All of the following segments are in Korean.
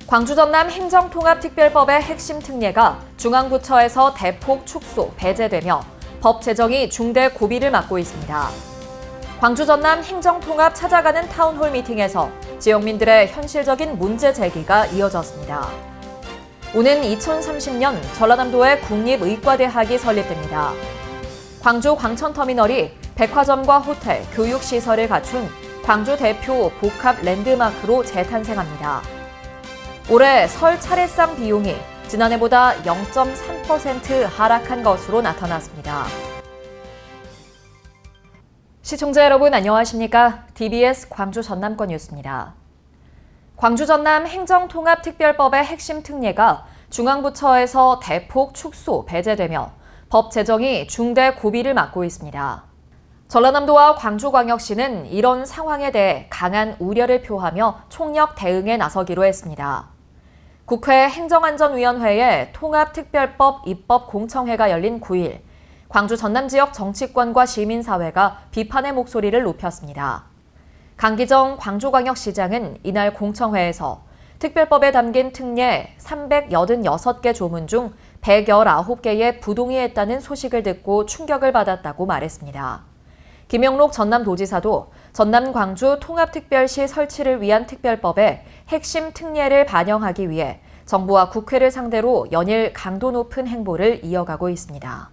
광주 전남 행정통합특별법의 핵심 특례가 중앙부처에서 대폭 축소, 배제되며 법 제정이 중대 고비를 맞고 있습니다. 광주 전남 행정통합 찾아가는 타운홀 미팅에서 지역민들의 현실적인 문제 제기가 이어졌습니다. 오는 2030년 전라남도에 국립의과대학이 설립됩니다. 광주 광천터미널이 백화점과 호텔, 교육시설을 갖춘 광주 대표 복합 랜드마크로 재탄생합니다. 올해 설 차례상 비용이 지난해보다 0.3% 하락한 것으로 나타났습니다. 시청자 여러분 안녕하십니까? DBS 광주 전남권 뉴스입니다. 광주 전남 행정통합특별법의 핵심 특례가 중앙부처에서 대폭 축소, 배제되며 법 제정이 중대 고비를 맞고 있습니다. 전라남도와 광주광역시는 이런 상황에 대해 강한 우려를 표하며 총력 대응에 나서기로 했습니다. 국회 행정안전위원회의 통합특별법 입법 공청회가 열린 9일, 광주 전남 지역 정치권과 시민사회가 비판의 목소리를 높였습니다. 강기정 광주광역시장은 이날 공청회에서 특별법에 담긴 특례 386개 조문 중 119개의 부동의했다는 소식을 듣고 충격을 받았다고 말했습니다. 김영록 전남도지사도 전남 광주 통합특별시 설치를 위한 특별법의 핵심 특례를 반영하기 위해 정부와 국회를 상대로 연일 강도 높은 행보를 이어가고 있습니다.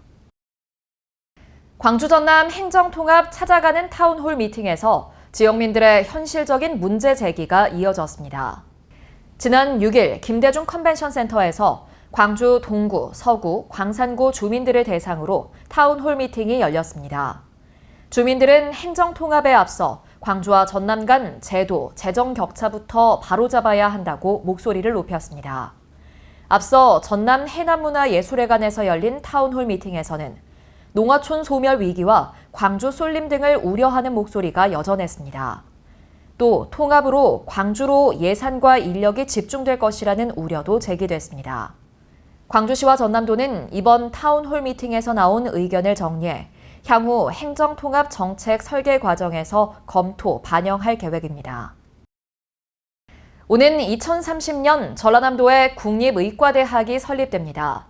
광주 전남 행정통합 찾아가는 타운홀 미팅에서 지역민들의 현실적인 문제 제기가 이어졌습니다. 지난 6일 김대중 컨벤션센터에서 광주 동구, 서구, 광산구 주민들을 대상으로 타운홀 미팅이 열렸습니다. 주민들은 행정통합에 앞서 광주와 전남 간 제도, 재정 격차부터 바로잡아야 한다고 목소리를 높였습니다. 앞서 전남 해남문화예술회관에서 열린 타운홀 미팅에서는 농어촌 소멸 위기와 광주 쏠림 등을 우려하는 목소리가 여전했습니다. 또 통합으로 광주로 예산과 인력이 집중될 것이라는 우려도 제기됐습니다. 광주시와 전남도는 이번 타운홀 미팅에서 나온 의견을 정리해 향후 행정통합 정책 설계 과정에서 검토, 반영할 계획입니다. 오는 2030년 전라남도에 국립의과대학이 설립됩니다.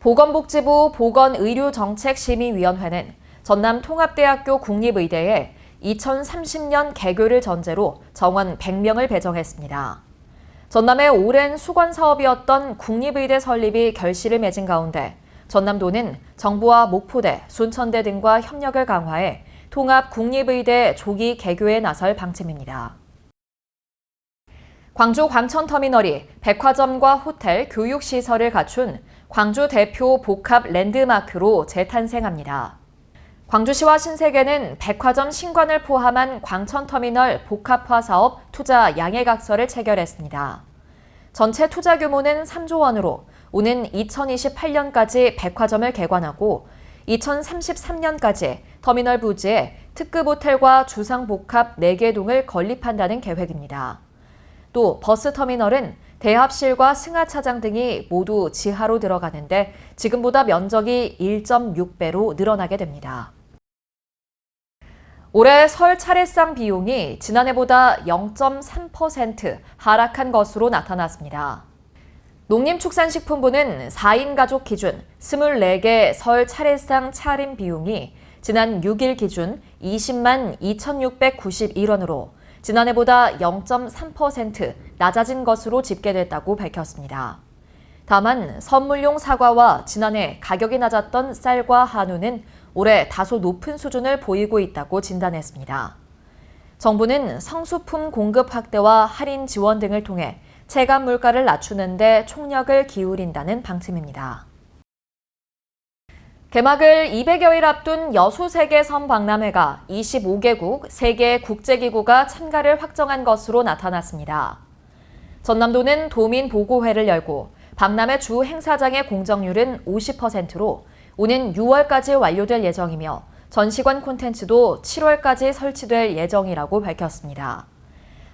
보건복지부 보건의료정책심의위원회는 전남통합대학교 국립의대에 2030년 개교를 전제로 정원 100명을 배정했습니다. 전남의 오랜 수건사업이었던 국립의대 설립이 결실을 맺은 가운데 전남도는 정부와 목포대, 순천대 등과 협력을 강화해 통합 국립의대 조기 개교에 나설 방침입니다. 광주 광천터미널이 백화점과 호텔, 교육시설을 갖춘 광주 대표 복합 랜드마크로 재탄생합니다. 광주시와 신세계는 백화점 신관을 포함한 광천터미널 복합화 사업 투자 양해각서를 체결했습니다. 전체 투자 규모는 3조 원으로 오는 2028년까지 백화점을 개관하고 2033년까지 터미널 부지에 특급 호텔과 주상복합 4개 동을 건립한다는 계획입니다. 또 버스터미널은 대합실과 승하차장 등이 모두 지하로 들어가는데 지금보다 면적이 1.6배로 늘어나게 됩니다. 올해 설 차례상 비용이 지난해보다 0.3% 하락한 것으로 나타났습니다. 농림축산식품부는 4인 가족 기준 24개 설 차례상 차림 비용이 지난 6일 기준 20만 2,691원으로 지난해보다 0.3% 낮아진 것으로 집계됐다고 밝혔습니다. 다만 선물용 사과와 지난해 가격이 낮았던 쌀과 한우는 올해 다소 높은 수준을 보이고 있다고 진단했습니다. 정부는 성수품 공급 확대와 할인 지원 등을 통해 체감 물가를 낮추는 데 총력을 기울인다는 방침입니다. 개막을 200여일 앞둔 여수세계섬 박람회가 25개국, 3개 국제기구가 참가를 확정한 것으로 나타났습니다. 전남도는 도민보고회를 열고 박람회 주 행사장의 공정률은 50%로 오는 6월까지 완료될 예정이며 전시관 콘텐츠도 7월까지 설치될 예정이라고 밝혔습니다.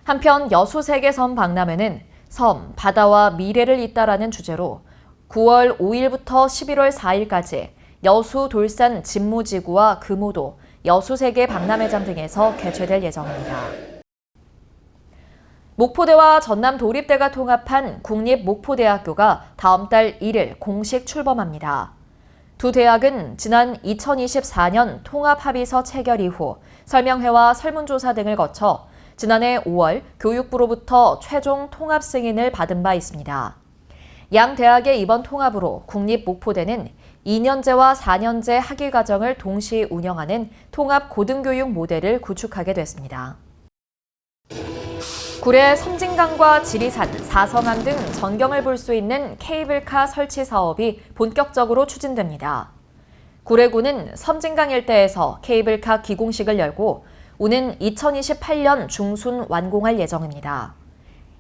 한편 여수세계섬 박람회는 섬, 바다와 미래를 잇다라는 주제로 9월 5일부터 11월 4일까지 여수, 돌산, 진무지구와 금오도, 여수세계 박람회장 등에서 개최될 예정입니다. 목포대와 전남 도립대가 통합한 국립목포대학교가 다음 달 1일 공식 출범합니다. 두 대학은 지난 2024년 통합합의서 체결 이후 설명회와 설문조사 등을 거쳐 지난해 5월 교육부로부터 최종 통합 승인을 받은 바 있습니다. 양 대학의 이번 통합으로 국립목포대는 2년제와 4년제 학위과정을 동시 운영하는 통합 고등교육 모델을 구축하게 됐습니다. 구례 섬진강과 지리산, 사성암 등 전경을 볼 수 있는 케이블카 설치 사업이 본격적으로 추진됩니다. 구례구는 섬진강 일대에서 케이블카 기공식을 열고 오는 2028년 중순 완공할 예정입니다.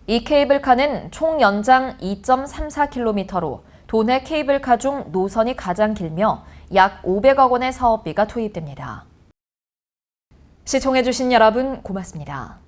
이 케이블카는 총 연장 2.34km로 도내 케이블카 중 노선이 가장 길며 약 500억 원의 사업비가 투입됩니다. 시청해주신 여러분 고맙습니다.